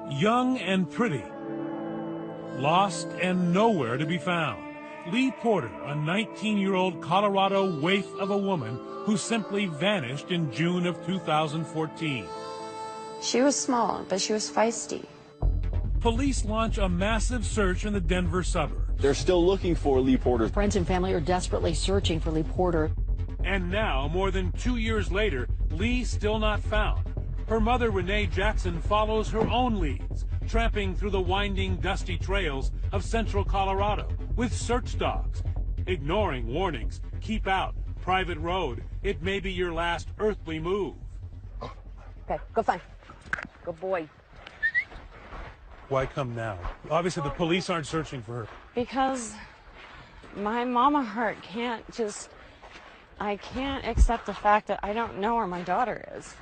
Young and pretty, lost and nowhere to be found. Lee Porter, a 19-year-old Colorado waif of a woman who simply vanished in June of 2014. She was small, but she was feisty. Police launch a massive search in the Denver suburbs. They're still looking for Lee Porter. Friends and family are desperately searching for Lee Porter. And now, more than 2 years later, Lee still not found. Her mother, Renee Jackson, follows her own leads, tramping through the winding, dusty trails of central Colorado with search dogs, ignoring warnings. Keep out, private road. It may be your last earthly move. Okay, go find. Good boy. Why come now? Obviously, the police aren't searching for her. Because my mama heart I can't accept the fact that I don't know where my daughter is.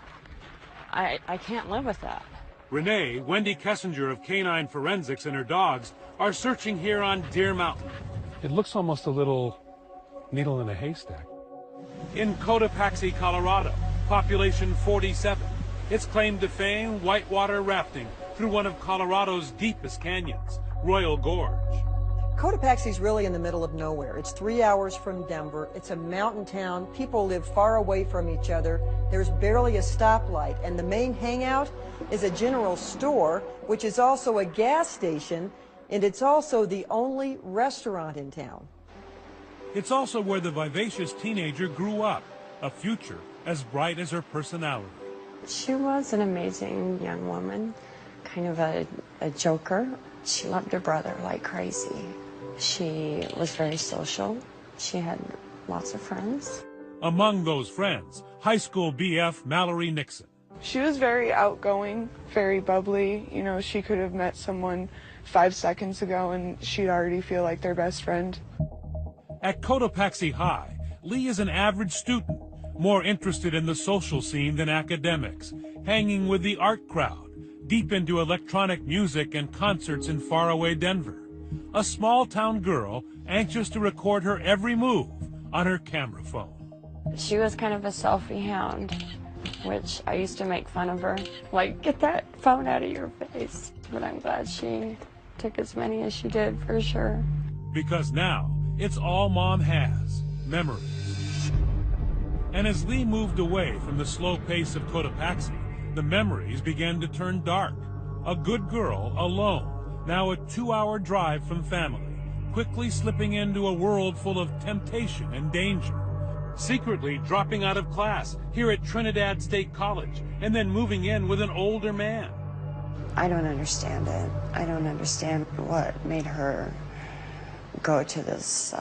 I can't live with that. Renee, Wendy Kessinger of Canine Forensics, and her dogs are searching here on Deer Mountain. It looks almost a little needle in a haystack. In Cotopaxi, Colorado, population 47. It's claim to fame whitewater rafting through one of Colorado's deepest canyons, Royal Gorge. Cotopaxi's really in the middle of nowhere. It's 3 hours from Denver. It's a mountain town. People live far away from each other. There's barely a stoplight, and the main hangout is a general store, which is also a gas station, and it's also the only restaurant in town. It's also where the vivacious teenager grew up, a future as bright as her personality. She was an amazing young woman, kind of a joker. She loved her brother like crazy. She was very social. She had lots of friends. Among those friends, high school BF Mallory Nixon. She was very outgoing, very bubbly. You know, she could have met someone 5 seconds ago and she'd already feel like their best friend. At Cotopaxi High, Lee is an average student, more interested in the social scene than academics, hanging with the art crowd, deep into electronic music and concerts in faraway Denver. A small-town girl anxious to record her every move on her camera phone. She was kind of a selfie hound, which I used to make fun of her. Like, get that phone out of your face. But I'm glad she took as many as she did, for sure. Because now, it's all Mom has, memories. And as Lee moved away from the slow pace of Cotopaxi, the memories began to turn dark. A good girl, alone, now a 2-hour drive from family, quickly slipping into a world full of temptation and danger. Secretly dropping out of class here at Trinidad State College, and then moving in with an older man. I don't understand it. I don't understand what made her go to this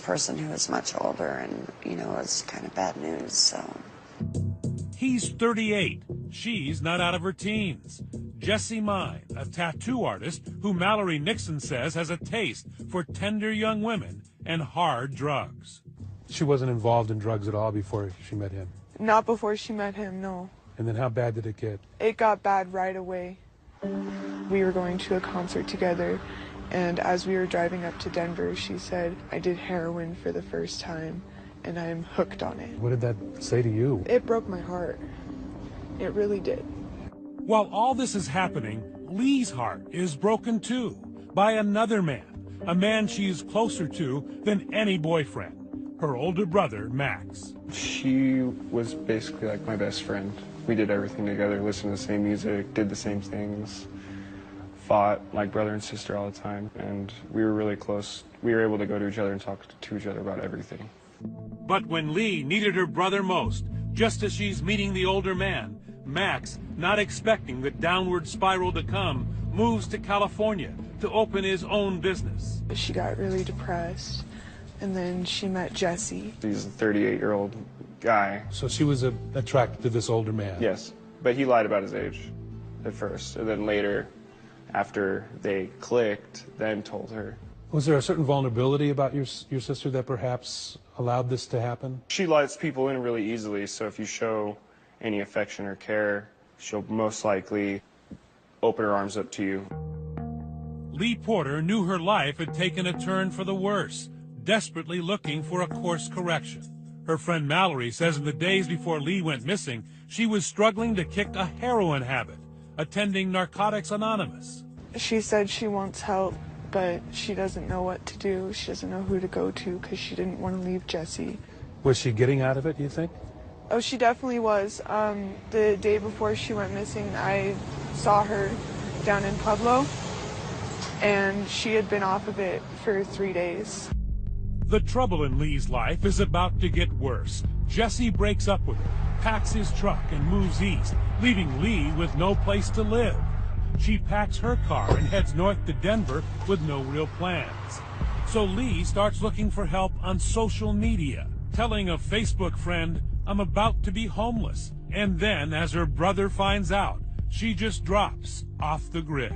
person who is much older, and, you know, it's kind of bad news, so. He's 38. She's not out of her teens. Jessie Mine, a tattoo artist who Mallory Nixon says has a taste for tender young women and hard drugs. She wasn't involved in drugs at all before she met him? Not before she met him, no. And then how bad did it get? It got bad right away. We were going to a concert together, and as we were driving up to Denver, she said, I did heroin for the first time, and I'm hooked on it. What did that say to you? It broke my heart. It really did. While all this is happening, Lee's heart is broken too, by another man, a man she's closer to than any boyfriend, her older brother, Max. She was basically like my best friend. We did everything together, listened to the same music, did the same things, fought like brother and sister all the time, and we were really close. We were able to go to each other and talk to each other about everything. But when Lee needed her brother most, just as she's meeting the older man, Max, not expecting the downward spiral to come, moves to California to open his own business. She got really depressed, and then she met Jesse. He's a 38-year-old guy. So she was attracted to this older man? Yes, but he lied about his age at first, and then later, after they clicked, then told her. Was there a certain vulnerability about your sister that perhaps allowed this to happen? She lets people in really easily, so if you show any affection or care, she'll most likely open her arms up to you. Lee Porter knew her life had taken a turn for the worse, desperately looking for a course correction. Her friend Mallory says in the days before Lee went missing, she was struggling to kick a heroin habit, attending Narcotics Anonymous. She said she wants help, but she doesn't know what to do. She doesn't know who to go to because she didn't want to leave Jesse. Was she getting out of it, you think? Oh, she definitely was. The day before she went missing, I saw her down in Pueblo, and she had been off of it for 3 days. The trouble in Lee's life is about to get worse. Jesse breaks up with her, packs his truck, and moves east, leaving Lee with no place to live. She packs her car and heads north to Denver with no real plans. So Lee starts looking for help on social media, telling a Facebook friend, "I'm about to be homeless." And then, as her brother finds out, she just drops off the grid.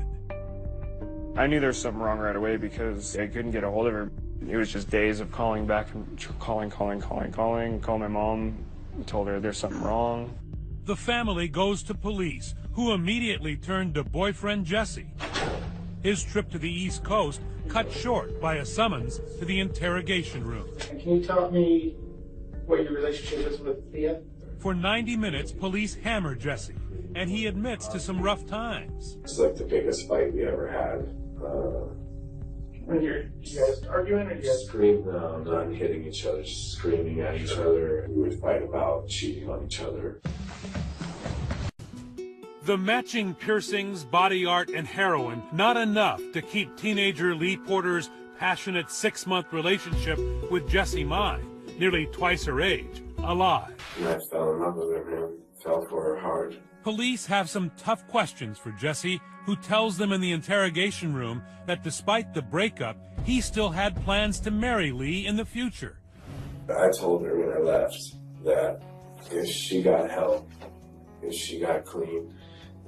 I knew there was something wrong right away because I couldn't get a hold of her. It was just days of calling back and calling my mom, and told her there's something wrong. The family goes to police, who immediately turned to boyfriend Jesse. His trip to the East Coast cut short by a summons to the interrogation room. Can you tell me what your relationship is with Leah? For 90 minutes, police hammer Jesse, and he admits to some rough times. It's like the biggest fight we ever had. When you guys arguing or you guys Scream, not hitting each other, just screaming at each other. We would fight about cheating on each other. The matching piercings, body art, and heroin, not enough to keep teenager Lee Porter's passionate 6-month relationship with Jessie Mai, nearly twice her age, alive. And I fell in love with her, man. Fell for her hard. Police have some tough questions for Jesse, who tells them in the interrogation room that despite the breakup, he still had plans to marry Lee in the future. I told her when I left that if she got help, if she got clean,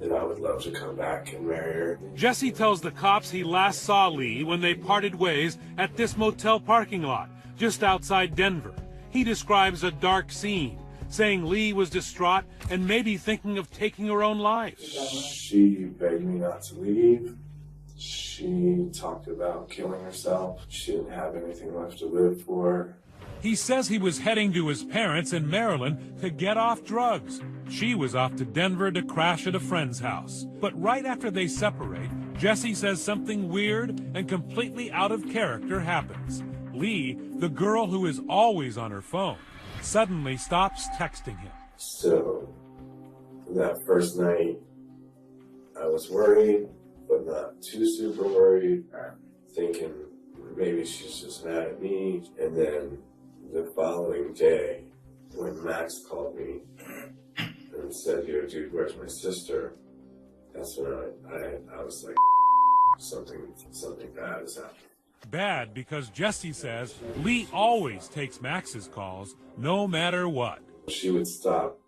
then I would love to come back and marry her. Jesse tells the cops he last saw Lee when they parted ways at this motel parking lot, just outside Denver. He describes a dark scene, saying Lee was distraught and maybe thinking of taking her own life. She begged me not to leave. She talked about killing herself. She didn't have anything left to live for. He says he was heading to his parents in Maryland to get off drugs. She was off to Denver to crash at a friend's house. But right after they separate, Jesse says something weird and completely out of character happens. Lee, the girl who is always on her phone, suddenly stops texting him. So, that first night, I was worried, but not too super worried, thinking maybe she's just mad at me. And then the following day, when Max called me and said, "Yo, dude, where's my sister?" That's when I was like, something bad has happened. Bad because Jesse says Lee always takes Max's calls, no matter what. She would stop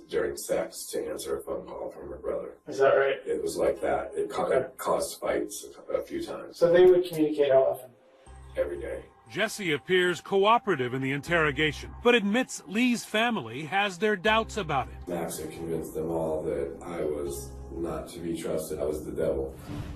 during sex to answer a phone call from her brother. Is that right? It was like that. It caused fights a few times. So they would communicate how often? Every day. Jesse appears cooperative in the interrogation, but admits Lee's family has their doubts about it. Max had convinced them all that I was not to be trusted. I was the devil.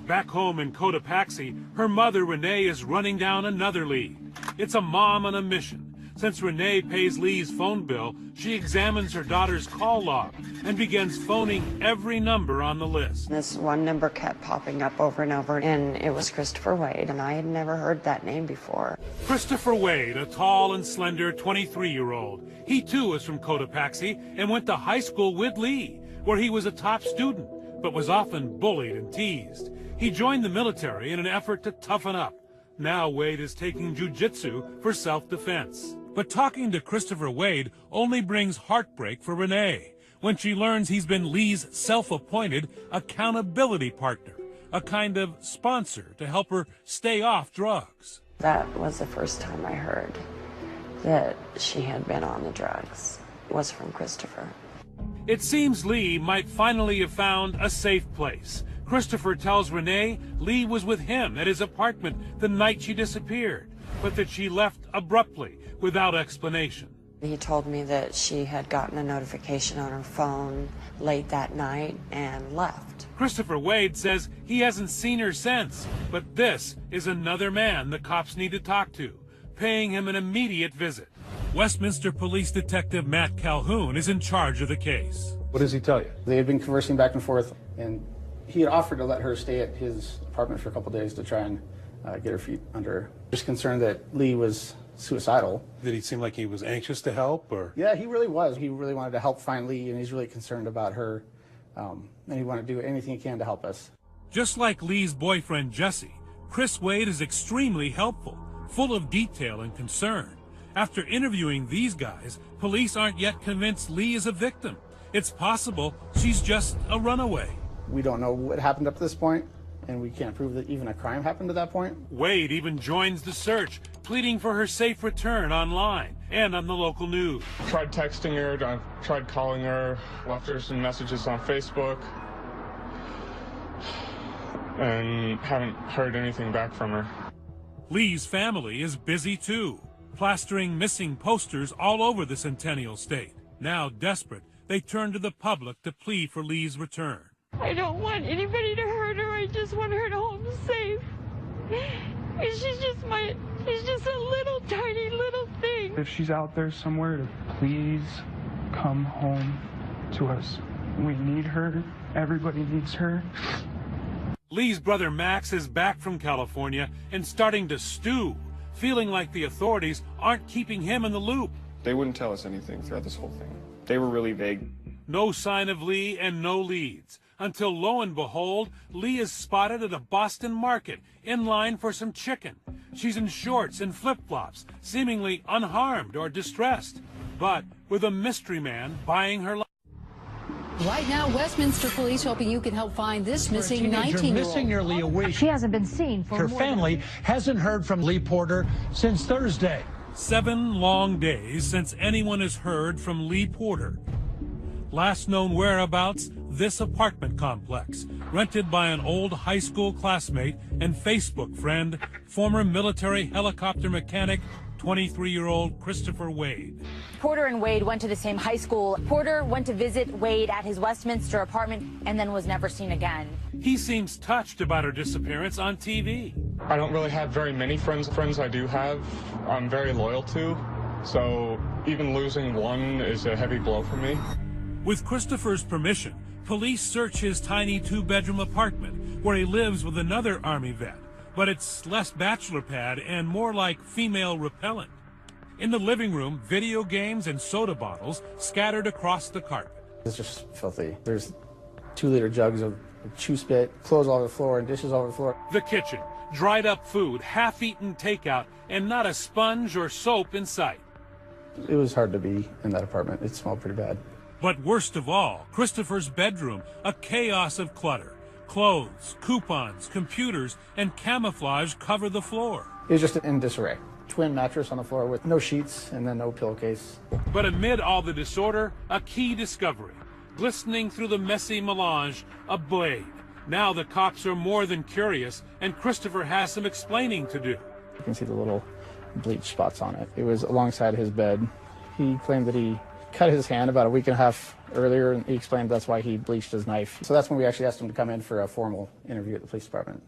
Back home in Cotopaxi, her mother, Renee, is running down another lead. It's a mom on a mission. Since Renee pays Lee's phone bill, she examines her daughter's call log and begins phoning every number on the list. This one number kept popping up over and over, and it was Christopher Wade, and I had never heard that name before. Christopher Wade, a tall and slender 23-year-old. He too is from Cotopaxi and went to high school with Lee, where he was a top student, but was often bullied and teased. He joined the military in an effort to toughen up. Now Wade is taking jiu-jitsu for self-defense. But talking to Christopher Wade only brings heartbreak for Renee when she learns he's been Lee's self-appointed accountability partner, a kind of sponsor to help her stay off drugs. That was the first time I heard that she had been on the drugs. It was from Christopher. It seems Lee might finally have found a safe place. Christopher tells Renee Lee was with him at his apartment the night she disappeared, but that she left abruptly without explanation. He told me that she had gotten a notification on her phone late that night and left. Christopher Wade says he hasn't seen her since, but this is another man the cops need to talk to, paying him an immediate visit. Westminster Police Detective Matt Calhoun is in charge of the case. What does he tell you? They had been conversing back and forth, and he had offered to let her stay at his apartment for a couple of days to try and get her feet under her. Just concerned that Lee was suicidal. Did he seem like he was anxious to help, or? Yeah, he really was. He really wanted to help find Lee, and he's really concerned about her, and he wanted to do anything he can to help us. Just like Lee's boyfriend, Jesse, Chris Wade is extremely helpful, full of detail and concern. After interviewing these guys, police aren't yet convinced Lee is a victim. It's possible she's just a runaway. We don't know what happened up to this point, and we can't prove that even a crime happened at that point. Wade even joins the search, pleading for her safe return online and on the local news. Tried texting her, tried calling her, left her some messages on Facebook, and haven't heard anything back from her. Lee's family is busy too, plastering missing posters all over the Centennial State. Now desperate, they turn to the public to plead for Lee's return. I don't want anybody to hurt her. I just want her to home safe. She's just a little tiny little thing. If she's out there somewhere, to please come home to us. We need her. Everybody needs her. Lee's brother Max is back from California and starting to stew, feeling like the authorities aren't keeping him in the loop. They wouldn't tell us anything throughout this whole thing. They were really vague. No sign of Lee and no leads, until lo and behold, Lee is spotted at a Boston market in line for some chicken. She's in shorts and flip-flops, seemingly unharmed or distressed, but with a mystery man buying her life. Right now, Westminster police hoping you can help find this missing 19-year-old. Missing nearly a week. She hasn't been seen for her family hasn't heard from Lee Porter since Thursday. 7 long days since anyone has heard from Lee Porter. Last known whereabouts, this apartment complex, rented by an old high school classmate and Facebook friend, former military helicopter mechanic, 23-year-old Christopher Wade. Porter and Wade went to the same high school. Porter went to visit Wade at his Westminster apartment and then was never seen again. He seems touched about her disappearance on TV. I don't really have very many friends. Friends I do have, I'm very loyal to. So even losing one is a heavy blow for me. With Christopher's permission, police search his tiny 2-bedroom apartment where he lives with another Army vet, but it's less bachelor pad and more like female repellent. In the living room, video games and soda bottles scattered across the carpet. It's just filthy. There's 2-liter jugs of chew spit, clothes all over the floor, and dishes all over the floor. The kitchen, dried up food, half-eaten takeout, and not a sponge or soap in sight. It was hard to be in that apartment. It smelled pretty bad. But worst of all, Christopher's bedroom, a chaos of clutter. Clothes, coupons, computers, and camouflage cover the floor. It was just in disarray. Twin mattress on the floor with no sheets and then no pillowcase. But amid all the disorder, a key discovery. Glistening through the messy melange, a blade. Now the cops are more than curious, and Christopher has some explaining to do. You can see the little bleach spots on it. It was alongside his bed. He claimed that he cut his hand about a week and a half earlier, and he explained that's why he bleached his knife. So that's when we actually asked him to come in for a formal interview at the police department.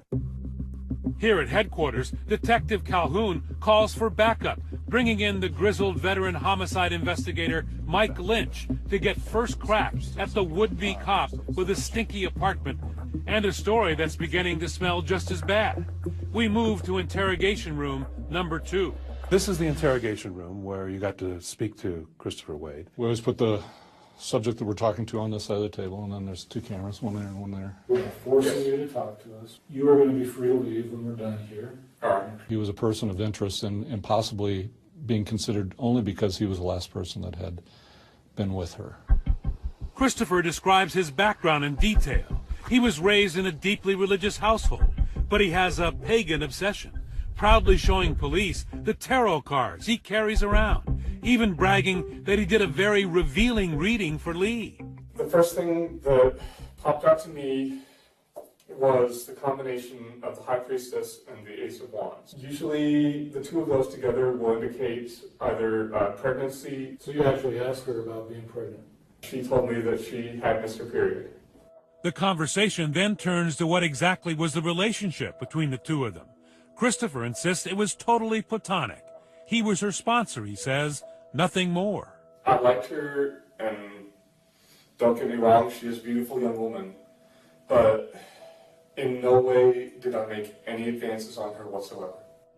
Here at headquarters, Detective Calhoun calls for backup, bringing in the grizzled veteran homicide investigator Mike Lynch to get first cracks at the would-be cop with a stinky apartment and a story that's beginning to smell just as bad. We move to interrogation room number 2. This is the interrogation room where you got to speak to Christopher Wade. We always put the subject that we're talking to on this side of the table, and then there's 2 cameras, one there and one there. We're forcing you to talk to us. You are going to be free to leave when we're done here. All right. He was a person of interest and possibly being considered only because he was the last person that had been with her. Christopher describes his background in detail. He was raised in a deeply religious household, but he has a pagan obsession, proudly showing police the tarot cards he carries around, even bragging that he did a very revealing reading for Lee. The first thing that popped out to me was the combination of the High Priestess and the Ace of Wands. Usually the 2 of those together will indicate either pregnancy. So you actually asked her about being pregnant? She told me that she had missed her period. The conversation then turns to what exactly was the relationship between the 2 of them. Christopher insists it was totally platonic. He was her sponsor, he says, nothing more. I liked her, and Don't get me wrong, she is a beautiful young woman, but in no way did I make any advances on her whatsoever.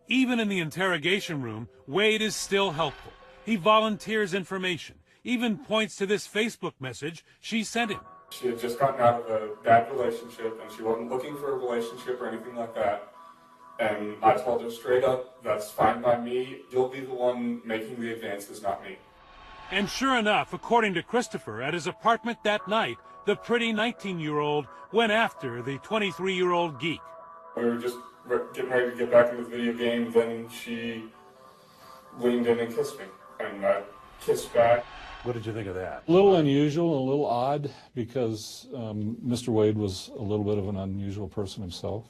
Even in the interrogation room, Wade is still helpful. He volunteers information, even points to this Facebook message she sent him. She had just gotten out of a bad relationship, and she wasn't looking for a relationship or anything like that. And I told her straight up, that's fine by me. You'll be the one making the advances, not me. And sure enough, according to Christopher, at his apartment that night, the pretty 19-year-old went after the 23-year-old geek. We were just getting ready to get back into the video game, then she leaned in and kissed me, and I kissed back. What did you think of that? A little unusual and a little odd because Mr. Wade was a little bit of an unusual person himself.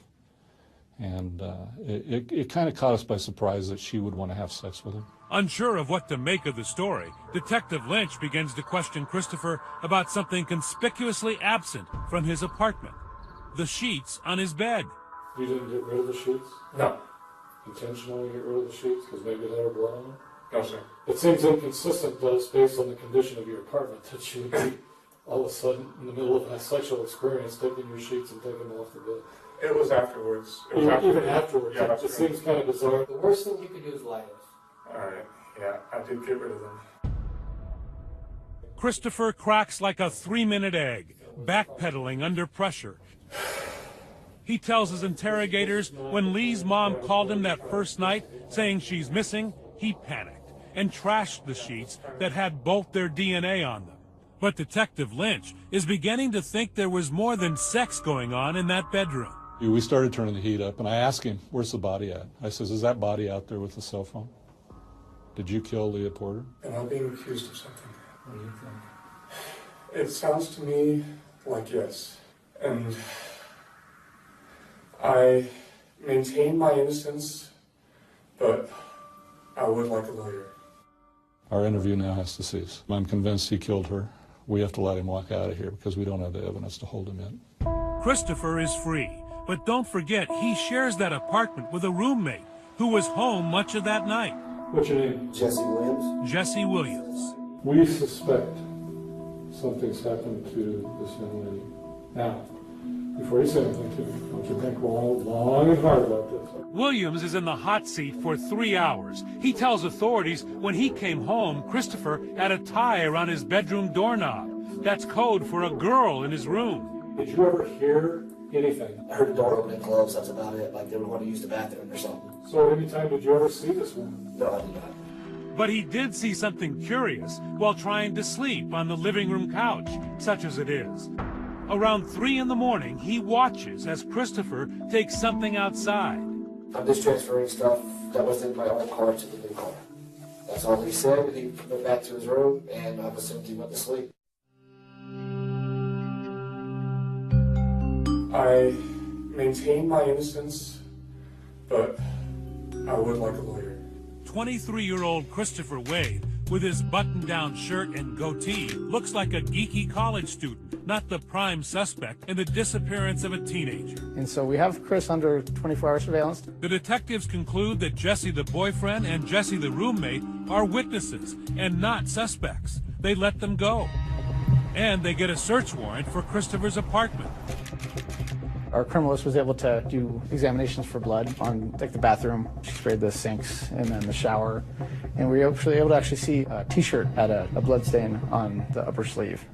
And it kind of caught us by surprise that she would want to have sex with him. Unsure of what to make of the story, Detective Lynch begins to question Christopher about something conspicuously absent from his apartment: the sheets on his bed. You didn't get rid of the sheets? No. Intentionally get rid of the sheets because maybe they were blood on them? No, sir. It seems inconsistent, though, based on the condition of your apartment, that you would be all of a sudden in the middle of a sexual experience taking your sheets and taking them off the bed. It was afterwards. Even afterwards. Yeah, it seems kind of bizarre. The worst thing you could do is lie to us. All right. Yeah, I did get rid of them. Christopher cracks like a 3-minute egg, backpedaling under pressure. He tells his interrogators when Lee's mom called him that first night saying she's missing, he panicked and trashed the sheets that had both their DNA on them. But Detective Lynch is beginning to think there was more than sex going on in that bedroom. We started turning the heat up, and I asked him, where's the body at? I says, is that body out there with the cell phone? Did you kill Leah Porter? Am I being accused of something? What do you think? It sounds to me like yes. And I maintain my innocence, but I would like a lawyer. Our interview now has to cease. I'm convinced he killed her. We have to let him walk out of here because we don't have the evidence to hold him in. Christopher is free, but don't forget he shares that apartment with a roommate who was home much of that night. What's your name? Jesse Williams. Jesse Williams. We suspect something's happened to this young lady. Now, before you say anything to me, don't you think long and hard about this? Williams is in the hot seat for 3 hours. He tells authorities when he came home, Christopher had a tie around his bedroom doorknob. That's code for a girl in his room. Did you ever hear anything? I heard the door open and close, that's about it. Like they were going to use the bathroom or something. So at any time did you ever see this woman? No, I did not. But he did see something curious while trying to sleep on the living room couch, such as it is. Around 3 in the morning, he watches as Christopher takes something outside. I'm just transferring stuff that was in my old car to the new car. That's all he said. He went back to his room, and I assumed he went to sleep. I maintain my innocence, but I would like a lawyer. 23-year-old Christopher Wade, with his button-down shirt and goatee, looks like a geeky college student, not the prime suspect in the disappearance of a teenager. And so we have Chris under 24-hour surveillance. The detectives conclude that Jesse the boyfriend and Jesse the roommate are witnesses and not suspects. They let them go. And they get a search warrant for Christopher's apartment. Our criminalist was able to do examinations for blood on like the bathroom. She sprayed the sinks and then the shower. And we were actually able to see a t-shirt had a blood stain on the upper sleeve.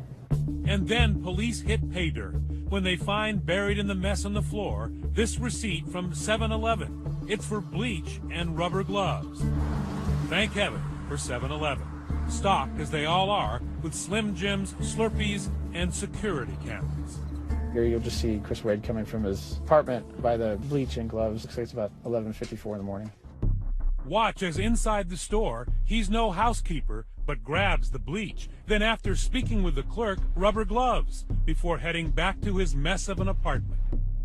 And then police hit pay dirt when they find buried in the mess on the floor this receipt from 7-Eleven. It's for bleach and rubber gloves. Thank heaven for 7-Eleven. Stocked, as they all are, with Slim Jims, Slurpees, and security cameras. Here you'll just see Chris Wade coming from his apartment by the bleach and gloves. Looks like it's about 11:54 in the morning. Watch as inside the store, he's no housekeeper, but grabs the bleach. Then after speaking with the clerk, rubber gloves, before heading back to his mess of an apartment.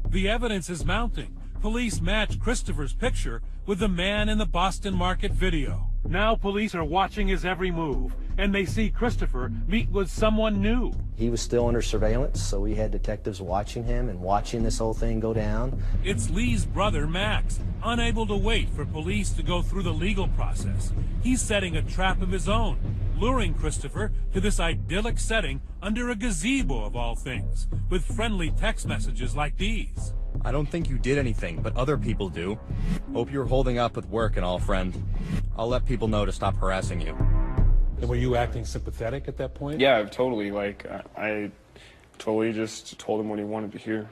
The evidence is mounting. Police match Christopher's picture with the man in the Boston Market video. Now police are watching his every move, and they see Christopher meet with someone new. He was still under surveillance, so we had detectives watching him and watching this whole thing go down. It's Lee's brother, Max, unable to wait for police to go through the legal process. He's setting a trap of his own. luring Christopher to this idyllic setting under a gazebo of all things, with friendly text messages like these. I don't think you did anything, but other people do. Hope you're holding up with work and all, friend. I'll let people know to stop harassing you. And were you acting sympathetic at that point? Yeah, totally. Like, I totally just told him what he wanted to hear.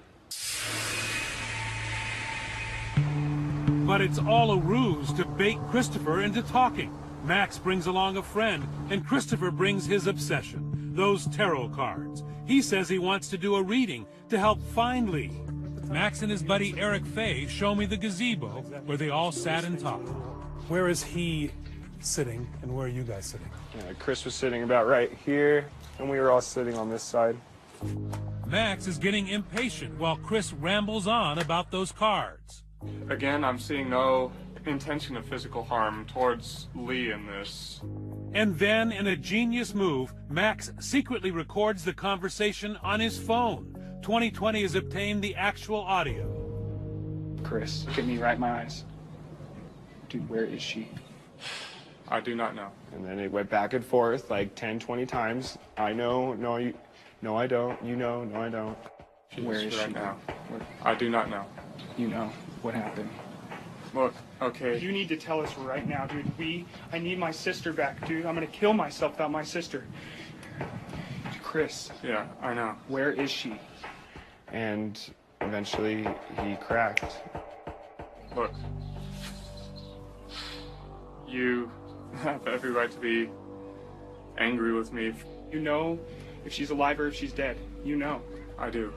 But it's all a ruse to bait Christopher into talking. Max brings along a friend, and Christopher brings his obsession, those tarot cards. He says he wants to do a reading to help find Lee. Max and his buddy Eric Fay show me the gazebo where they all sat and talked. Where is he sitting, and where are you guys sitting? Yeah, Chris was sitting about right here, and we were all sitting on this side. Max is getting impatient while Chris rambles on about those cards. Again, I'm seeing no intention of physical harm towards Lee in this. And then, in a genius move, Max secretly records the conversation on his phone. 2020 has obtained the actual audio. Chris, look at me right in my eyes. Dude, where is she? I do not know. And then it went back and forth like 10, 20 times. I know, no, you, no, I don't. You know, no, I don't. Where is she now? I do not know. You know what happened. Look, okay. You need to tell us right now, dude. I need my sister back, dude. I'm gonna kill myself without my sister. Chris. Yeah, I know. Where is she? And eventually he cracked. Look, you have every right to be angry with me. You know if she's alive or if she's dead. You know. I do.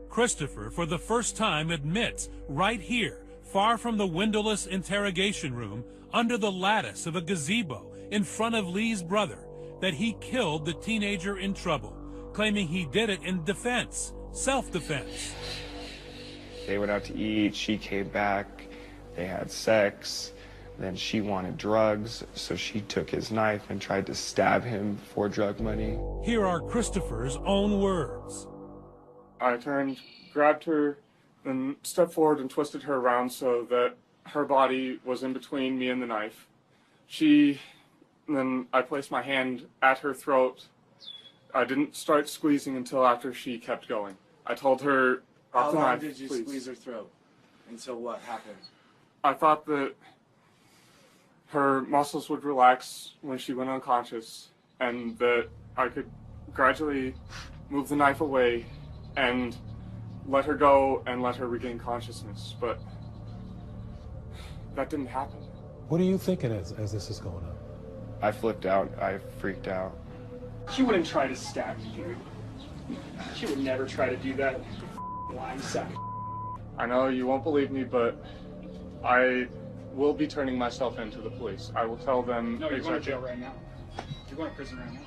Christopher, for the first time, admits right here, far from the windowless interrogation room, under the lattice of a gazebo in front of Lee's brother, that he killed the teenager in trouble, claiming he did it in defense, self-defense. They went out to eat, she came back, they had sex, then she wanted drugs, so she took his knife and tried to stab him for drug money. Here are Christopher's own words. I turned, grabbed her, then stepped forward and twisted her around so that her body was in between me and the knife. Then I placed my hand at her throat. I didn't start squeezing until after she kept going. I told her, How long knife, did you please. squeeze her throat? Until what happened? I thought that her muscles would relax when she went unconscious, and that I could gradually move the knife away and let her go and let her regain consciousness, but that didn't happen. What are you thinking as this is going on? I flipped out, I freaked out. She wouldn't try to stab you, dude. She would never try to do that. Lying sack. I know you won't believe me, but I will be turning myself in to the police. I will tell them No, you're going to exactly. jail right now. You're going to prison right now.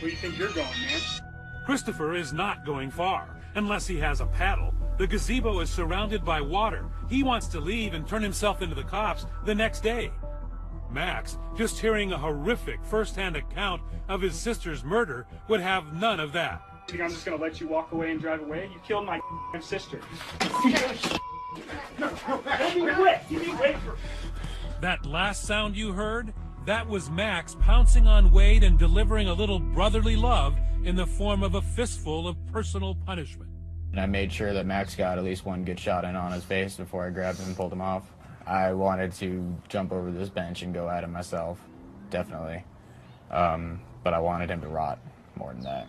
Where do you think you're going, man? Christopher is not going far, unless he has a paddle. The gazebo is surrounded by water. He wants to leave and turn himself into the cops the next day. Max, just hearing a horrific first-hand account of his sister's murder, would have none of that. You think I'm just going to let you walk away and drive away? You killed my sister. No, let me quit. You need to wait for... That last sound you heard, that was Max pouncing on Wade and delivering a little brotherly love in the form of a fistful of personal punishment. And I made sure that Max got at least one good shot in on his face before I grabbed him and pulled him off. I wanted to jump over this bench and go at him myself, definitely. But I wanted him to rot more than that.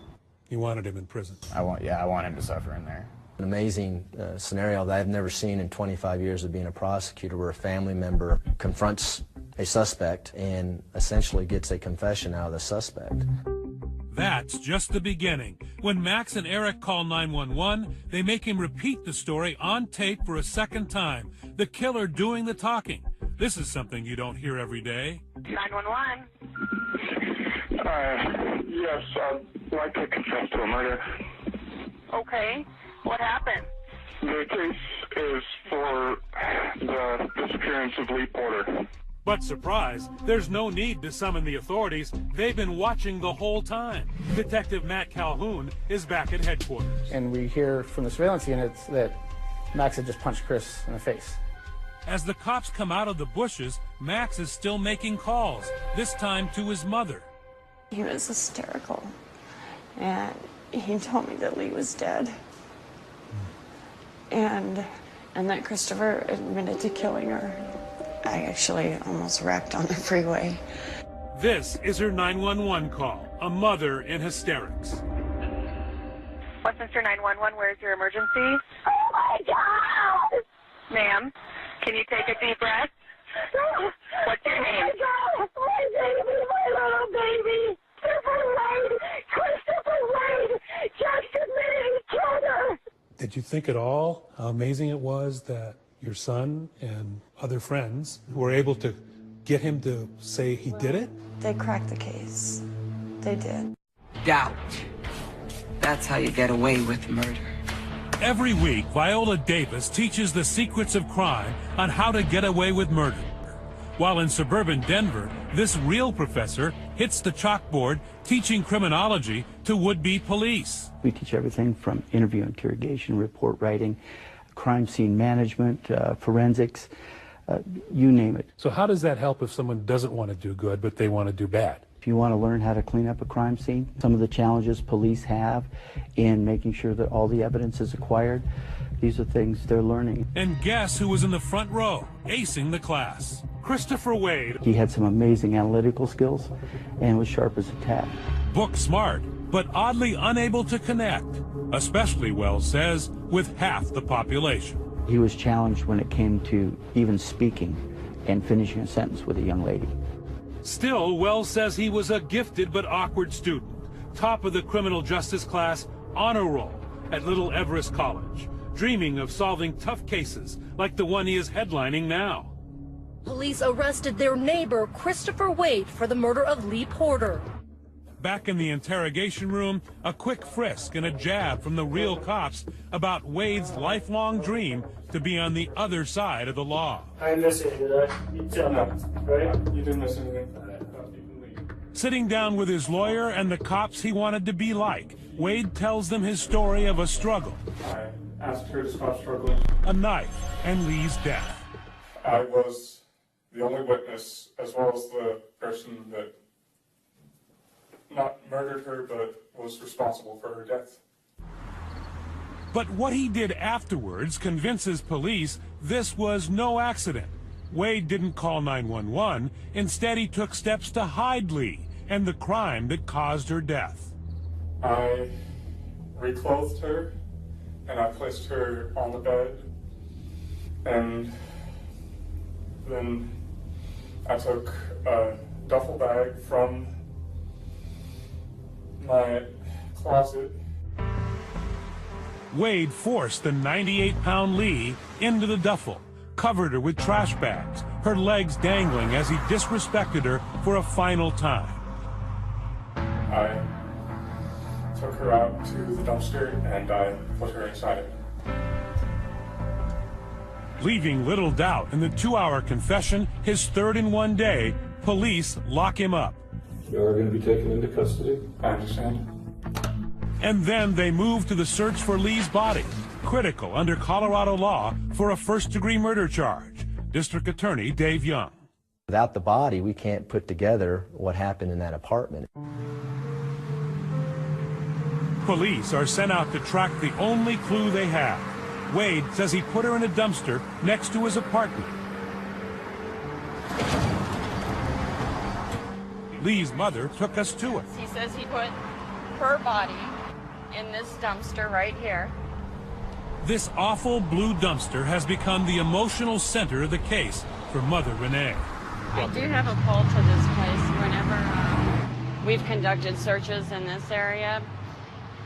You wanted him in prison? I want him to suffer in there. An amazing scenario that I've never seen in 25 years of being a prosecutor, where a family member confronts a suspect and essentially gets a confession out of the suspect. That's just the beginning. When Max and Eric call 911, they make him repeat the story on tape for a second time, the killer doing the talking. This is something you don't hear every day. 911. Yes, I'd like to confess to a murder. Okay. What happened? The case is for the disappearance of Lee Porter. But surprise, there's no need to summon the authorities. They've been watching the whole time. Detective Matt Calhoun is back at headquarters. And we hear from the surveillance units that Max had just punched Chris in the face. As the cops come out of the bushes, Max is still making calls, this time to his mother. He was hysterical, and he told me that Lee was dead, and that Christopher admitted to killing her. I actually almost wrecked on the freeway. This is her 911 call, a mother in hysterics. Westminster 911, where's your emergency? Oh my God! Ma'am, can you take a deep breath? What's your name? Oh my baby, my little baby! Christopher Wade just admitted he killed her! Did you think at all how amazing it was that your son and other friends were able to get him to say he did it? They cracked the case. They did. Doubt. That's how you get away with murder. Every week, Viola Davis teaches the secrets of crime on how to get away with murder. While in suburban Denver, this real professor hits the chalkboard teaching criminology to would-be police. We teach everything from interview interrogation, report writing, crime scene management, forensics, you name it. So how does that help if someone doesn't want to do good, but they want to do bad? If you want to learn how to clean up a crime scene, some of the challenges police have in making sure that all the evidence is acquired, these are things they're learning. And guess who was in the front row, acing the class? Christopher Wade. He had some amazing analytical skills and was sharp as a tack. Book smart, but oddly unable to connect, especially, Wells says, with half the population. He was challenged when it came to even speaking and finishing a sentence with a young lady. Still, Wells says he was a gifted but awkward student, top of the criminal justice class honor roll at Little Everest College, dreaming of solving tough cases like the one he is headlining now. Police arrested their neighbor, Christopher Wade, for the murder of Lee Porter. Back in the interrogation room, a quick frisk and a jab from the real cops about Wade's lifelong dream to be on the other side of the law. I didn't miss anything, did I? You tell me, right? You didn't miss anything. Sitting down with his lawyer and the cops he wanted to be like, Wade tells them his story of a struggle. I asked her to stop struggling. A knife and Lee's death. I was the only witness, as well as the person that not murdered her, but was responsible for her death. But what he did afterwards convinces police this was no accident. Wade didn't call 911. Instead, he took steps to hide Lee and the crime that caused her death. I reclothed her, and I placed her on the bed, and then I took a duffel bag from my closet. Wade forced the 98-pound Lee into the duffel, covered her with trash bags, her legs dangling as he disrespected her for a final time. I took her out to the dumpster and I put her inside it. Leaving little doubt in the 2-hour confession, his third in one day, police lock him up. You are going to be taken into custody. I understand. And then they move to the search for Lee's body, critical under Colorado law for a first-degree murder charge. District Attorney Dave Young. Without the body, we can't put together what happened in that apartment. Police are sent out to track the only clue they have. Wade says he put her in a dumpster next to his apartment. Lee's mother took us to it. He says he put her body in this dumpster right here. This awful blue dumpster has become the emotional center of the case for Mother Renee. I do have a pull to this place whenever we've conducted searches in this area.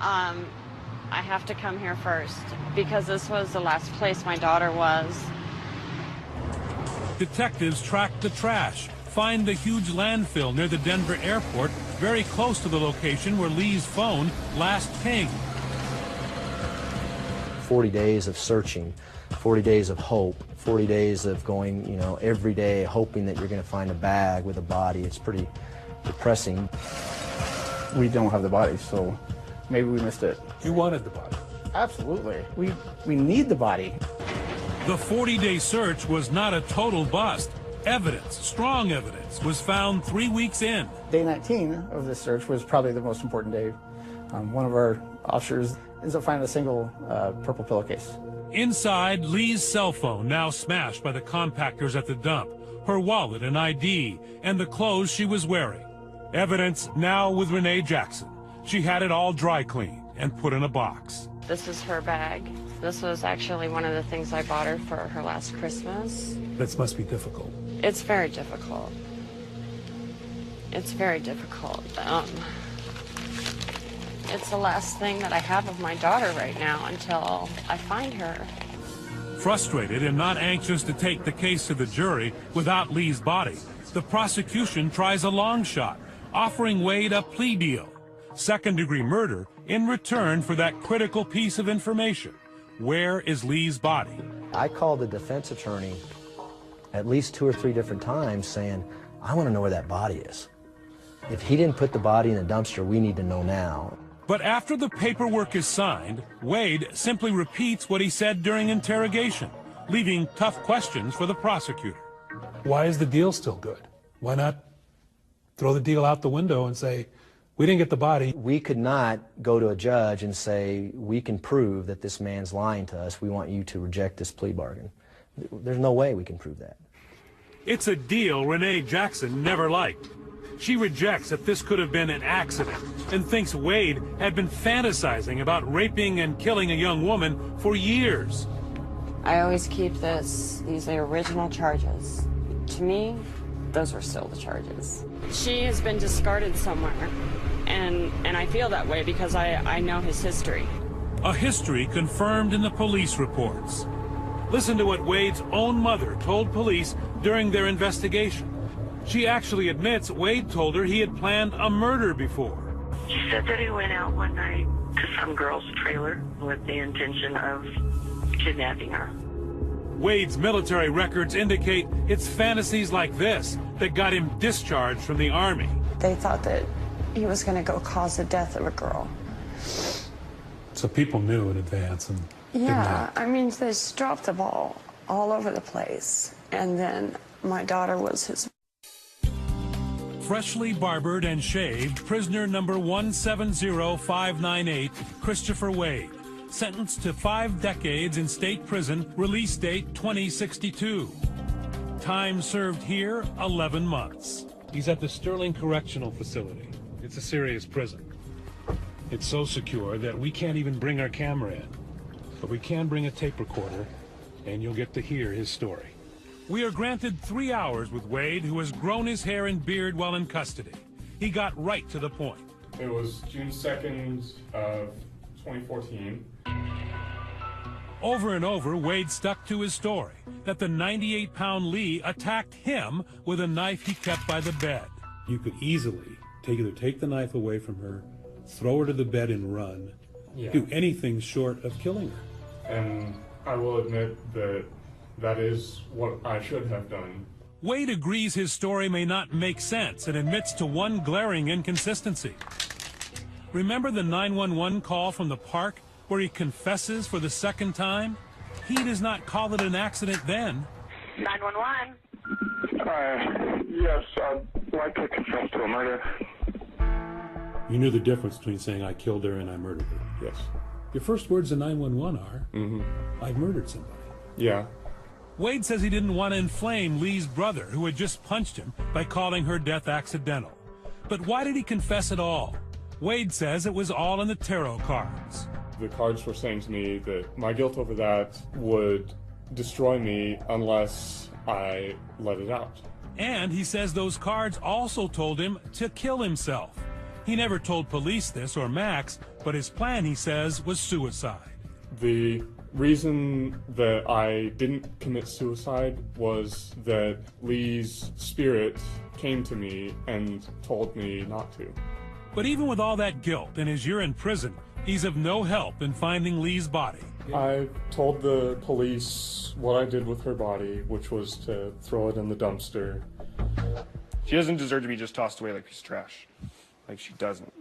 I have to come here first because this was the last place my daughter was. Detectives track the trash, find the huge landfill near the Denver airport, very close to the location where Lee's phone last pinged. 40 days of searching, 40 days of hope, 40 days of going, you know, every day hoping that you're going to find a bag with a body. It's pretty depressing. We don't have the body, so maybe we missed it. You wanted the body. Absolutely. We need the body. The 40-day search was not a total bust. Evidence, strong evidence, was found 3 weeks in. Day 19 of this search was probably the most important day. One of our officers ends up finding a single purple pillowcase. Inside, Lee's cell phone, now smashed by the compactors at the dump, her wallet and ID, and the clothes she was wearing. Evidence now with Renee Jackson. She had it all dry cleaned and put in a box. This is her bag. This was actually one of the things I bought her for her last Christmas. This must be difficult. It's very difficult. It's very difficult. It's the last thing that I have of my daughter right now until I find her. Frustrated and not anxious to take the case to the jury without Lee's body, the prosecution tries a long shot, offering Wade a plea deal. Second-degree murder in return for that critical piece of information. Where is Lee's body? I called the defense attorney at least 2 or 3 different times saying, I want to know where that body is. If he didn't put the body in the dumpster, we need to know now. But after the paperwork is signed, Wade simply repeats what he said during interrogation, leaving tough questions for the prosecutor. Why is the deal still good? Why not throw the deal out the window and say, we didn't get the body? We could not go to a judge and say, we can prove that this man's lying to us. We want you to reject this plea bargain. There's no way we can prove that. It's a deal Renee Jackson never liked. She rejects that this could have been an accident and thinks Wade had been fantasizing about raping and killing a young woman for years. I always keep these are original charges. To me, those are still the charges. She has been discarded somewhere, and I feel that way because I know his history. A history confirmed in the police reports. Listen to what Wade's own mother told police during their investigation. She actually admits Wade told her he had planned a murder before. She said that he went out one night to some girl's trailer with the intention of kidnapping her. Wade's military records indicate it's fantasies like this that got him discharged from the Army. They thought that he was going to go cause the death of a girl. So people knew in advance and Yeah, I mean, they just dropped the ball all over the place. And then my daughter was his. Freshly barbered and shaved, prisoner number 170598, Christopher Wade, sentenced to 5 decades in state prison, release date 2062. Time served here, 11 months. He's at the Sterling Correctional Facility. It's a serious prison. It's so secure that we can't even bring our camera in. But we can bring a tape recorder, and you'll get to hear his story. We are granted 3 hours with Wade, who has grown his hair and beard while in custody. He got right to the point. It was June 2nd of 2014. Over and over, Wade stuck to his story that the 98-pound Lee attacked him with a knife he kept by the bed. You could easily either take the knife away from her, throw her to the bed and run, do anything short of killing her. And I will admit that that is what I should have done. Wade agrees his story may not make sense and admits to one glaring inconsistency. Remember the 911 call from the park where he confesses for the second time? He does not call it an accident then. 911. Yes, I'd like to confess to a murder. You knew the difference between saying I killed her and I murdered her. Yes. Your first words to 911 are, I murdered somebody. Yeah. Wade says he didn't want to inflame Lee's brother, who had just punched him, by calling her death accidental. But why did he confess at all? Wade says it was all in the tarot cards. The cards were saying to me that my guilt over that would destroy me unless I let it out. And he says those cards also told him to kill himself. He never told police this or Max, but his plan, he says, was suicide. The reason that I didn't commit suicide was that Lee's spirit came to me and told me not to. But even with all that guilt and his year in prison, he's of no help in finding Lee's body. I told the police what I did with her body, which was to throw it in the dumpster. She doesn't deserve to be just tossed away like a piece of trash. Like, she doesn't.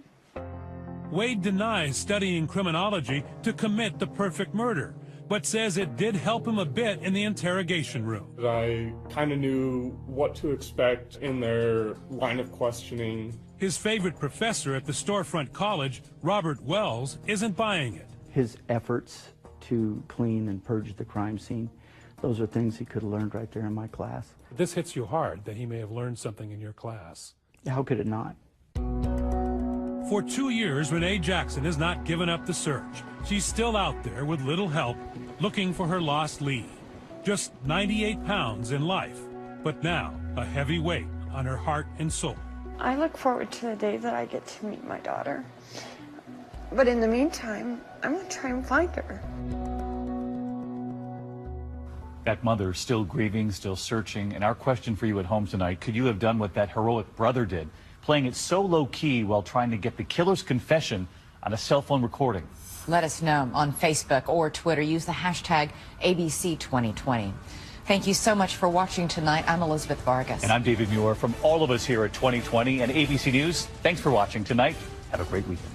Wade denies studying criminology to commit the perfect murder, but says it did help him a bit in the interrogation room. I kind of knew what to expect in their line of questioning. His favorite professor at the storefront college, Robert Wells, isn't buying it. His efforts to clean and purge the crime scene, those are things he could have learned right there in my class. This hits you hard that he may have learned something in your class. How could it not? For 2 years, Renee Jackson has not given up the search. She's still out there with little help, looking for her lost Lee. Just 98 pounds in life, but now a heavy weight on her heart and soul. I look forward to the day that I get to meet my daughter. But in the meantime, I'm going to try and find her. That mother still grieving, still searching, and our question for you at home tonight, could you have done what that heroic brother did, playing it so low-key while trying to get the killer's confession on a cell phone recording? Let us know on Facebook or Twitter. Use the hashtag ABC2020. Thank you so much for watching tonight. I'm Elizabeth Vargas. And I'm David Muir. From all of us here at 2020 and ABC News, thanks for watching tonight. Have a great weekend.